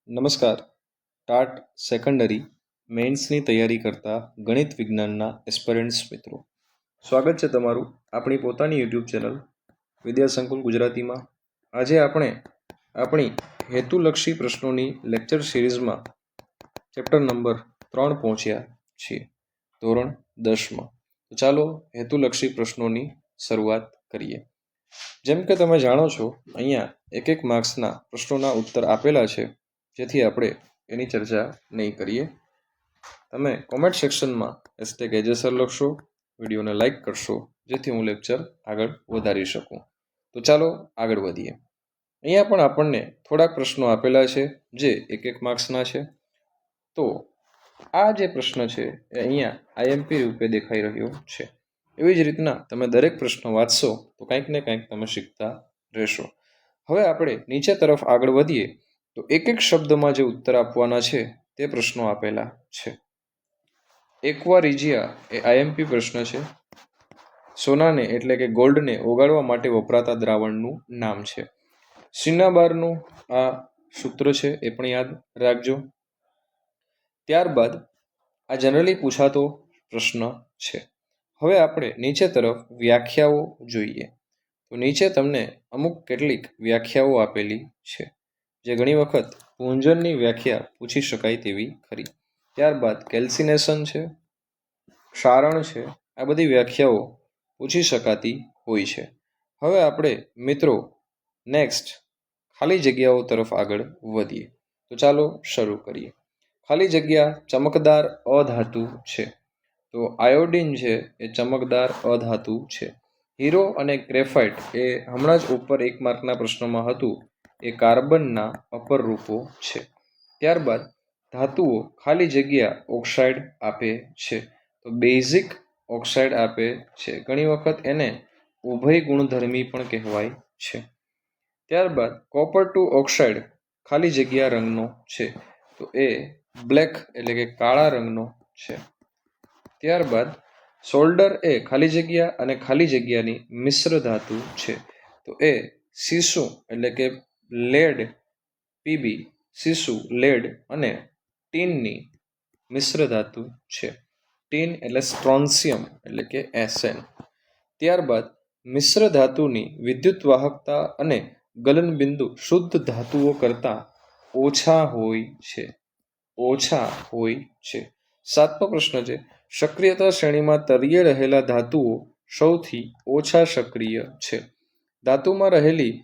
નમસ્કાર. TAT secondary મેઇન્સની તૈયારી કરતા ગણિત વિજ્ઞાનના એસ્પિરન્ટ્સ મિત્રો, સ્વાગત છે તમારું આપણી પોતાની યુટ્યુબ ચેનલ વિદ્યાસંકુલ ગુજરાતીમાં. આજે આપણે આપણી હેતુલક્ષી પ્રશ્નોની લેક્ચર સિરીઝમાં ચેપ્ટર નંબર 3 પહોંચ્યા છીએ, ધોરણ 10માં. તો ચાલો હેતુલક્ષી પ્રશ્નોની શરૂઆત કરીએ. જેમ કે તમે જાણો છો, અહીંયા એક માર્ક્સના પ્રશ્નોના ઉત્તર આપેલા છે, જેથી આપણે એની ચર્ચા નહીં કરીએ. તમે કોમેન્ટ સેક્શનમાં #AJSIR લખશો, વિડીયોને લાઈક કરશો, જેથી હું લેક્ચર આગળ વધારી શકું. તો ચાલો આગળ વધીએ. અહીંયા પણ આપણને થોડાક પ્રશ્નો આપેલા છે, જે એક માર્ક્સના છે. તો આ જે પ્રશ્ન છે એ અહીંયા IMP રૂપે દેખાઈ રહ્યો છે. એવી જ રીતના તમે દરેક પ્રશ્ન વાંચશો તો કંઈક ને કંઈક તમે શીખતા રહેશો. હવે આપણે નીચે તરફ આગળ વધીએ તો એક શબ્દમાં જે ઉત્તર આપવાના છે તે પ્રશ્નો આપેલા છે. એક્વારિજિયા એ IMP પ્રશ્ન છે. સોનાને એટલે કે ગોલ્ડને ઓગાળવા માટે વપરાતા દ્રાવણનું નામ છે. સિન્નાબારનું આ સૂત્ર છે, એ પણ યાદ રાખજો. ત્યારબાદ આ જનરલી પૂછાતો પ્રશ્ન છે. હવે આપણે નીચે તરફ વ્યાખ્યાઓ જોઈએ. તો નીચે તમને અમુક કેટલીક વ્યાખ્યાઓ આપેલી છે, જે ઘણી વખત પૂંજનની વ્યાખ્યા પૂછી શકાય તેવી ખરી. ત્યારબાદ કેલ્સિનેશન છે, ક્ષારણ છે, આ બધી વ્યાખ્યાઓ પૂછી શકાતી હોય છે. હવે આપણે મિત્રો નેક્સ્ટ ખાલી જગ્યાઓ તરફ આગળ વધીએ. તો ચાલો શરૂ કરીએ. ખાલી જગ્યા ચમકદાર અધાતુ છે. તો આયોડિન છે એ ચમકદાર અધાતુ છે. હીરો અને ગ્રેફાઇટ એ હમણાં જ ઉપર 1 માર્કના પ્રશ્નમાં હતું, એ કાર્બનના અપર રૂપો છે. ત્યારબાદ ધાતુઓ ખાલી જગ્યા ઓક્સાઇડ આપે છે. તો બેઝિક ઓક્સાઇડ આપે છે. ઘણી વખત એને ઉભય ગુણધર્મી પણ કહેવાય છે. ત્યારબાદ કોપર ટુ ઓક્સાઇડ ખાલી જગ્યા રંગનો છે. તો એ બ્લેક એટલે કે કાળા રંગનો છે. ત્યારબાદ સોલ્ડર એ ખાલી જગ્યા અને ખાલી જગ્યાની મિશ્ર ધાતુ છે. તો એ સીસુ એટલે કે લેડ, PB, સીસુ, લેડ અને ટીનની મિશ્ર ધાતુ છે. ટીન એટલે સ્ટ્રોન્સિયમ એટલે કે SN. ત્યારબાદ મિશ્ર ધાતુની વિદ્યુત વાહકતા અને ગલનબિંદુ શુદ્ધ ધાતુઓ કરતાં ઓછા હોય છે. 7મો પ્રશ્ન છે, સક્રિયતા શ્રેણીમાં તળિયે રહેલા ધાતુઓ સૌથી ઓછા સક્રિય છે. ધાતુમાં રહેલી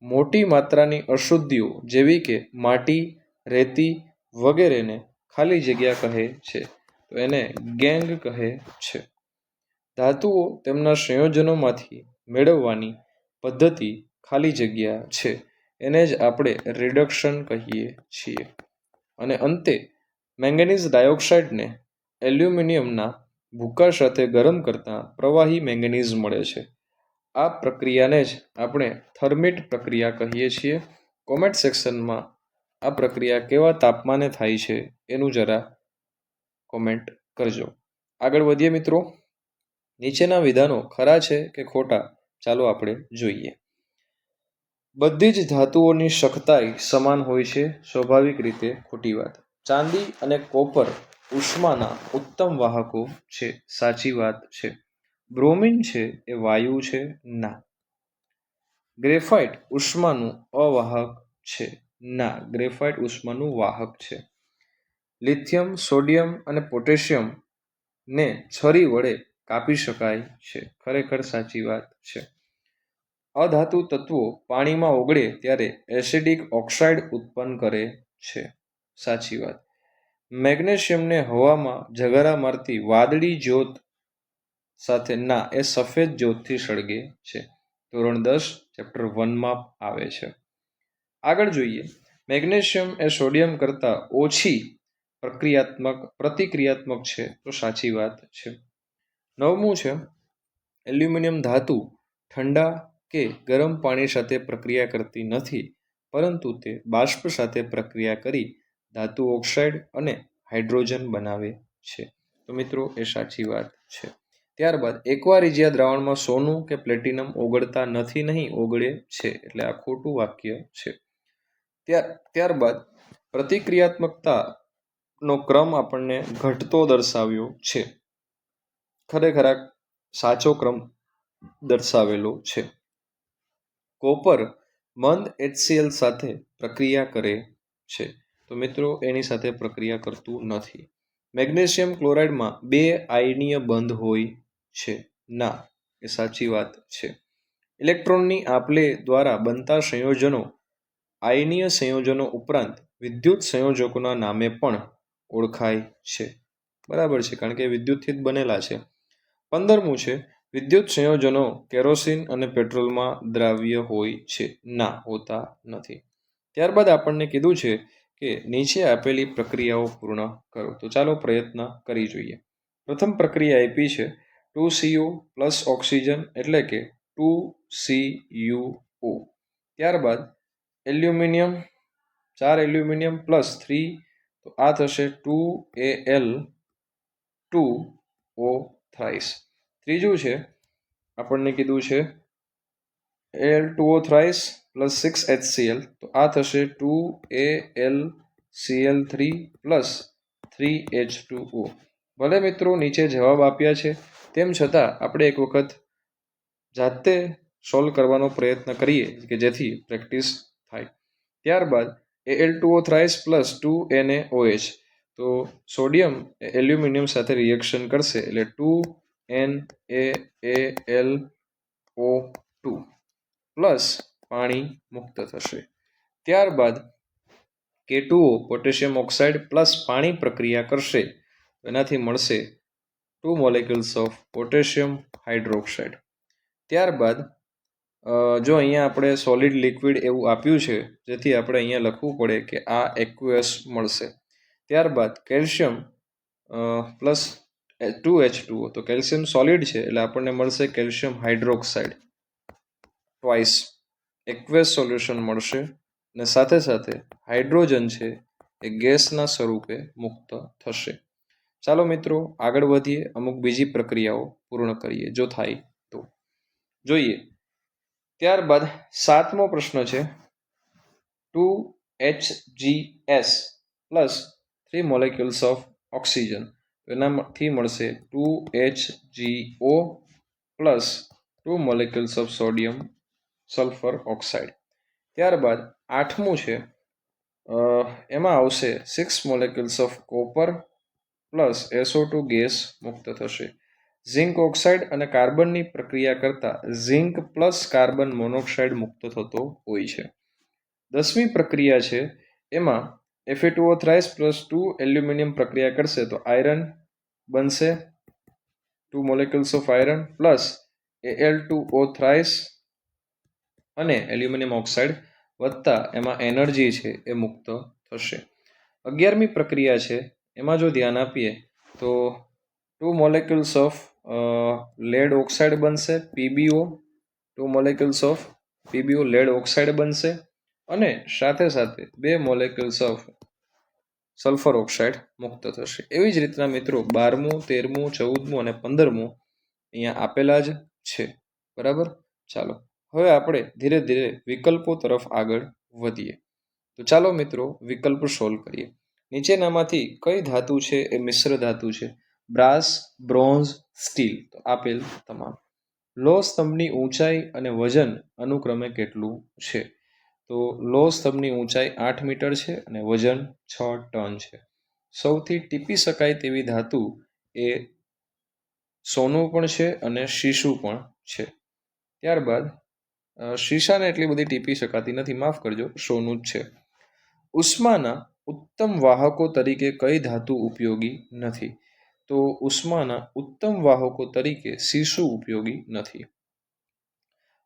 મોટી માત્રાની અશુદ્ધિઓ જેવી કે માટી, રેતી વગેરેને ખાલી જગ્યા કહે છે. તો એને ગેંગ કહે છે. ધાતુઓ તેમના સંયોજનોમાંથી મેળવવાની પદ્ધતિ ખાલી જગ્યા છે. એને જ આપણે રિડક્શન કહીએ છીએ. અને અંતે મેંગેનીઝ ડાયોક્સાઇડને એલ્યુમિનિયમના ભૂકા સાથે ગરમ કરતાં પ્રવાહી મેંગેનીઝ મળે છે. આ પ્રક્રિયાને જ આપણે થર્મિટ પ્રક્રિયા કહીએ છીએ. કોમેન્ટ સેક્શનમાં આ પ્રક્રિયા કેવા તાપમાને થાય છે એનું જરા કોમેન્ટ કરજો. આગળ વધીએ મિત્રો. નીચેના વિધાનો ખરા છે કે ખોટા, ચાલો આપણે જોઈએ. બધી જ ધાતુઓની સખ્તાઈ સમાન હોય છે. સ્વાભાવિક રીતે ખોટી વાત. ચાંદી અને કોપર ઉષ્માના ઉત્તમ વાહકો છે. સાચી વાત છે. બ્રોમિન છે એ વાયુ છે. ના. ગ્રેફાઇટ ઉષ્માનું અવાહક છે. ના, ગ્રેફાઇટ ઉષ્માનું વાહક છે. લિથિયમ, સોડિયમ અને પોટેશિયમ ને છરી વડે કાપી શકાય છે. ખરેખર સાચી વાત છે. અધાતુ તત્વો પાણીમાં ઓગળે ત્યારે એસિડિક ઓક્સાઇડ ઉત્પન્ન કરે છે. સાચી વાત. મેગ્નેશિયમને હવામાં ઝગારા મારતી વાદળી જ્યોત સાથે ના, એ સફેદ જ્યોતથી સળગે છે. ધોરણ 10 ચેપ્ટર 1માં આવે છે. આગળ જોઈએ. મેગ્નેશિયમ એ સોડિયમ કરતાં ઓછી પ્રતિક્રિયાત્મક છે. તો સાચી વાત છે. 9મું છે, એલ્યુમિનિયમ ધાતુ ઠંડા કે ગરમ પાણી સાથે પ્રક્રિયા કરતી નથી, પરંતુ તે બાષ્પ સાથે પ્રક્રિયા કરી ધાતુ ઓક્સાઇડ અને હાઇડ્રોજન બનાવે છે. તો મિત્રો એ સાચી વાત છે. ત્યારબાદ એક્વારિજિયા દ્રાવણમાં સોનું કે પ્લેટિનમ ઓગળતા નથી, નહીં ઓગળે છે, એટલે આ ખોટું વાક્ય છે. ત્યારબાદ પ્રતિક્રિયાત્મકતાનો ક્રમ આપણને ઘટતો દર્શાવ્યો છે. ખરેખર આ સાચો ક્રમ દર્શાવેલો છે. કોપર મંદ HCl સાથે પ્રક્રિયા કરે છે, તો મિત્રો એની સાથે પ્રક્રિયા કરતું નથી. મેગ્નેશિયમ ક્લોરાઇડમાં 2 આયનીય બંધ હોય છે. ના, એ સાચી વાત છે. ઇલેક્ટ્રોનની આપલે દ્વારા બનતા સંયોજનો આયનીય સંયોજનો ઉપરાંત વિદ્યુત સંયોજકોના નામે પણ ઓળખાય છે. બરાબર છે, કારણ કે વિદ્યુતથી જ બનેલા છે. 15મું છે, વિદ્યુત સંયોજનો કેરોસીન અને પેટ્રોલમાં દ્રાવ્ય હોય છે. ના, હોતા નથી. ત્યારબાદ આપણને કીધું છે કે નીચે આપેલી પ્રક્રિયાઓ પૂર્ણ કરો. તો ચાલો પ્રયત્ન કરી જોઈએ. પ્રથમ પ્રક્રિયા આપી છે 2CO પ્લસ ઓક્સિજન એટલે કે 2CuO. ત્યારબાદ એલ્યુમિનિયમ 4 એલ્યુમિનિયમ પ્લસ 3, તો આ થશે 2Al2O થ્રાઇસ. ત્રીજું છે આપણને કીધું છે Al2O થ્રાઇસ પ્લસ 6HCl, તો આ થશે 2AlCl3 પ્લસ 3H2O. ભલે મિત્રો નીચે જવાબ આપ્યા છે, તેમ છતાં આપણે એક વખત જાતે સોલ્વ કરવાનો પ્રયત્ન કરીએ કે જેથી પ્રેક્ટિસ થાય. ત્યારબાદ Al2O થ્રાઇસ પ્લસ 2NaOH, તો સોડિયમ એલ્યુમિનિયમ સાથે રિએક્શન કરશે એટલે 2NaAlO2 પ્લસ પાણી મુક્ત થશે. ત્યારબાદ K2O પોટેશિયમ ઓક્સાઇડ પ્લસ પાણી પ્રક્રિયા કરશે, એનાથી મળશે 2 મોલેક્યુલ્સ ઓફ પોટેશિયમ હાઇડ્રોક્સાઇડ. ત્યારબાદ જો અહીંયા આપણે સોલિડ લિક્વિડ એવું આપ્યું છે જેથી આપણે અહીંયા લખવું પડે કે આ એક્યુએસ મળશે. ત્યારબાદ કેલ્શિયમ પ્લસ 2H2O, તો કેલ્શિયમ સોલિડ છે એટલે આપણને મળશે કેલ્શિયમ હાઇડ્રોક્સાઇડ ટ્વાઇસ એક્વેસ સોલ્યુશન મળશે, અને સાથે સાથે હાઇડ્રોજન છે એ ગેસના સ્વરૂપે મુક્ત થશે. ચાલો મિત્રો આગળ વધીએ, અમુક બીજી પ્રક્રિયાઓ પૂર્ણ કરીએ જો થાય તો. જોઈએ. ત્યારબાદ 7મો પ્રશ્ન છે 2HGS plus 3 molecules of oxygen, એનાથી મળશે 2HGO plus 2 molecules of sodium sulphur oxide. ત્યારબાદ 8મું છે એમાં આવશે 6 molecules of copper plus SO2 gas મુક્ત થશે. ઝિંક ઓક્સાઇડ અને કાર્બનની પ્રક્રિયા કરતા ઝિંક પ્લસ કાર્બન મોનોક્સાઇડ મુક્ત થતો હોય છે. 10મી પ્રક્રિયા છે એમાં Fe2O થ્રાઇસ પ્લસ 2 એલ્યુમિનિયમ પ્રક્રિયા કરશે તો આયરન બનશે, 2 molecules of iron plus Al2O thrice અને એલ્યુમિનિયમ ઓક્સાઇડ વત્તા એમાં એનર્જી છે એ મુક્ત થશે. 11મી પ્રક્રિયા છે એમાં જો ધ્યાન આપીએ તો 2 મોલેક્યુલ્સ ઓફ લેડ ઓક્સાઇડ બનશે PbO, 2 molecules of PbO lead oxide બનશે, અને સાથે સાથે 2 મોલેક્યુલ્સ ઓફ સલ્ફર ઓક્સાઇડ મુક્ત થશે. એવી જ રીતના મિત્રો 12મું, 13મું, 14મું અને 15મું અહીંયા આપેલા જ છે. બરાબર. ચાલો હવે આપણે ધીરે ધીરે વિકલ્પો તરફ આગળ વધીએ. તો ચાલો મિત્રો વિકલ્પ સોલ્વ કરીએ. નીચેનામાંથી કઈ ધાતુ છે એ મિશ્ર ધાતુ છે? બ્રાસ, બ્રોન્ઝ, સ્ટીલ, તો આપેલ તમામ. લોહ સ્તંભની ઊંચાઈ અને વજન અનુક્રમે કેટલું છે? તો લોહ સ્તંભની ઊંચાઈ 8 મીટર છે અને વજન 6 ટન છે. સૌથી ટીપી શકાય તેવી ધાતુ એ સોનું પણ છે અને શીશુ પણ છે. ત્યારબાદ શીશાને એટલી બધી ટીપી શકાતી નથી, માફ કરજો, સોનું જ છે. ઉષ્માના ઉત્તમ વાહકો તરીકે કઈ ધાતુ ઉપયોગી નથી? તો ઉષ્માના ઉત્તમ વાહકો તરીકે શીશુ ઉપયોગી નથી.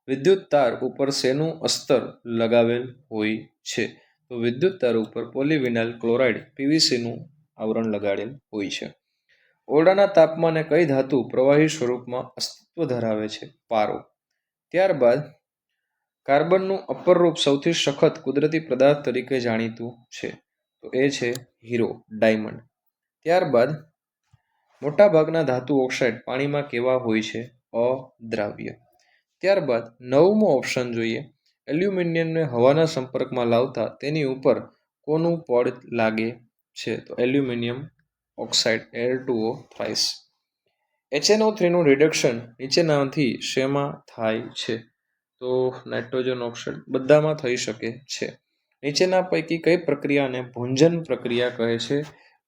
વિદ્યુત તાર ઉપર શેનું અસ્તર લગાવેલ હોય છે? તો વિદ્યુત તાર ઉપર પોલીવિનાઇલ ક્લોરાઇડ PVCનું આવરણ લગાડેલ હોય છે. ઓરડાના તાપમાને કઈ ધાતુ પ્રવાહી સ્વરૂપમાં અસ્તિત્વ ધરાવે છે? પારો. ત્યારબાદ કાર્બનનું અપરરૂપ સૌથી સખત કુદરતી પદાર્થ તરીકે જાણીતું છે, તો એ છે હીરો, ડાયમંડ. ત્યારબાદ મોટાભાગના ધાતુ ઓક્સાઇડ પાણીમાં કેવા હોય છે? અદ્રાવ્ય. ત્યારબાદ 9મો ઓપ્શન જોઈએ. એલ્યુમિનિયમને હવાના સંપર્કમાં લાવતા તેની ઉપર કોનું પડ લાગે છે? તો એલ્યુમિનિયમ ઓક્સાઇડ Al2O થ્રાઇસ. HNO3નું રિડક્શન નીચેનામાંથી શેમાં થાય છે? તો નાઇટ્રોજન ઓક્સાઇડ, બધામાં થઈ શકે છે. નીચેના પૈકી કઈ પ્રક્રિયાને ભૂંજન પ્રક્રિયા કહે છે?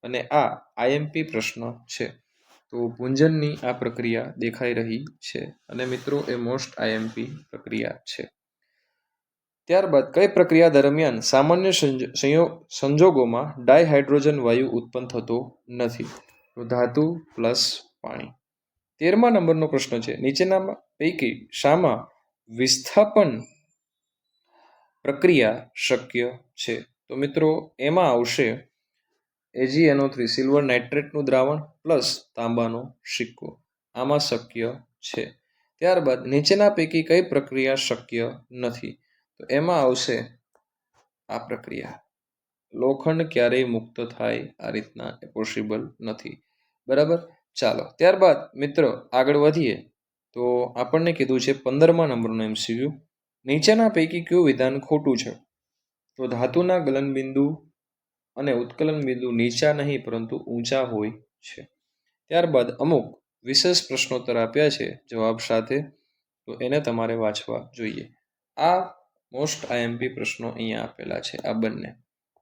અને આ આઈએમપી પ્રશ્ન છે. તો ભૂંજનની આ પ્રક્રિયા દેખાઈ રહી છે અને મિત્રો એ મોસ્ટ આઈએમપી પ્રક્રિયા છે. ત્યારબાદ કઈ પ્રક્રિયા દરમિયાન સામાન્ય સંજોગોમાં ડાયહાઇડ્રોજન વાયુ ઉત્પન્ન થતો નથી? તો ધાતુ પ્લસ પાણી. 13મા નંબરનો પ્રશ્ન છે, નીચેના પૈકી શામાં વિસ્થાપન પ્રક્રિયા શક્ય છે? તો મિત્રો એમાં આવશે AgNO3 સિલ્વર નાઇટ્રેટનું દ્રાવણ પ્લસ તાંબાનો સિક્કો. આમાં શક્ય છે. ત્યારબાદ નીચેના પૈકી કઈ પ્રક્રિયા શક્ય નથી? તો એમાં આવશે આ પ્રક્રિયા. લોખંડ ક્યારેય મુક્ત થાય આ રીતના એ પોસિબલ નથી. બરાબર. ચાલો ત્યારબાદ મિત્રો આગળ વધીએ તો આપણને કીધું છે 15મા નંબરનો MCQ, નીચેના પૈકી કયું વિધાન ખોટું છે? તો ધાતુના ગલનબિંદુ અને ઉત્કલન બિંદુ નીચા નહીં પરંતુ ઊંચા હોય છે. ત્યારબાદ અમુક વિશેષ પ્રશ્નોત્તર આપ્યા છે જવાબ સાથે, તો એને તમારે વાંચવા જોઈએ. આ મોસ્ટ આઈએમપી પ્રશ્નો અહીંયા આપેલા છે. આ બંને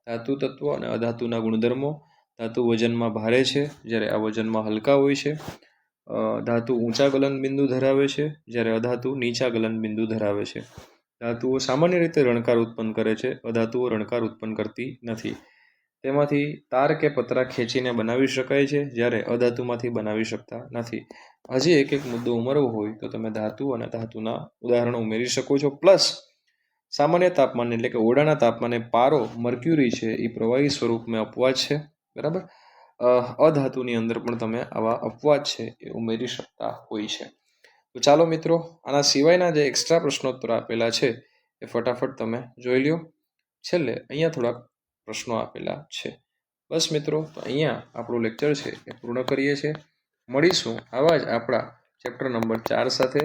ધાતુ તત્વો અને અધાતુના ગુણધર્મો. ધાતુ વજનમાં ભારે છે જ્યારે આ વજનમાં હલકા હોય છે. ધાતુ ઊંચા ગલનબિંદુ ધરાવે છે જ્યારે અધાતુ નીચા ગલનબિંદુ ધરાવે છે. ધાતુઓ સામાન્ય રીતે રણકાર ઉત્પન્ન કરે છે, અધાતુઓ રણકાર ઉત્પન્ન કરતી નથી. તેમાંથી તાર કે પતરા ખેંચીને બનાવી શકાય છે જ્યારે અધાતુમાંથી બનાવી શકતા નથી. હજી એક એક મુદ્દો ઉમેરવો હોય તો તમે ધાતુ અને ધાતુના ઉદાહરણો ઉમેરી શકો છો. પ્લસ સામાન્ય તાપમાને એટલે કે ઓરડાના તાપમાને પારો મર્ક્યુરી છે એ પ્રવાહી સ્વરૂપમાં અપવાદ છે. બરાબર. અધાતુની અંદર પણ તમે આવા અપવાદ છે એ ઉમેરી શકતા હોય છે. તો ચાલો મિત્રો આના સિવાયના જે એક્સ્ટ્રા પ્રશ્નોત્તર આપેલા છે એ ફટાફટ તમે જોઈ લ્યો. છેલ્લે અહીંયા થોડાક પ્રશ્નો આપેલા છે. બસ મિત્રો, તો અહીંયા આપણું લેક્ચર છે એ પૂર્ણ કરીએ છીએ. મળીશું આવા જ આપણા ચેપ્ટર નંબર 4 સાથે.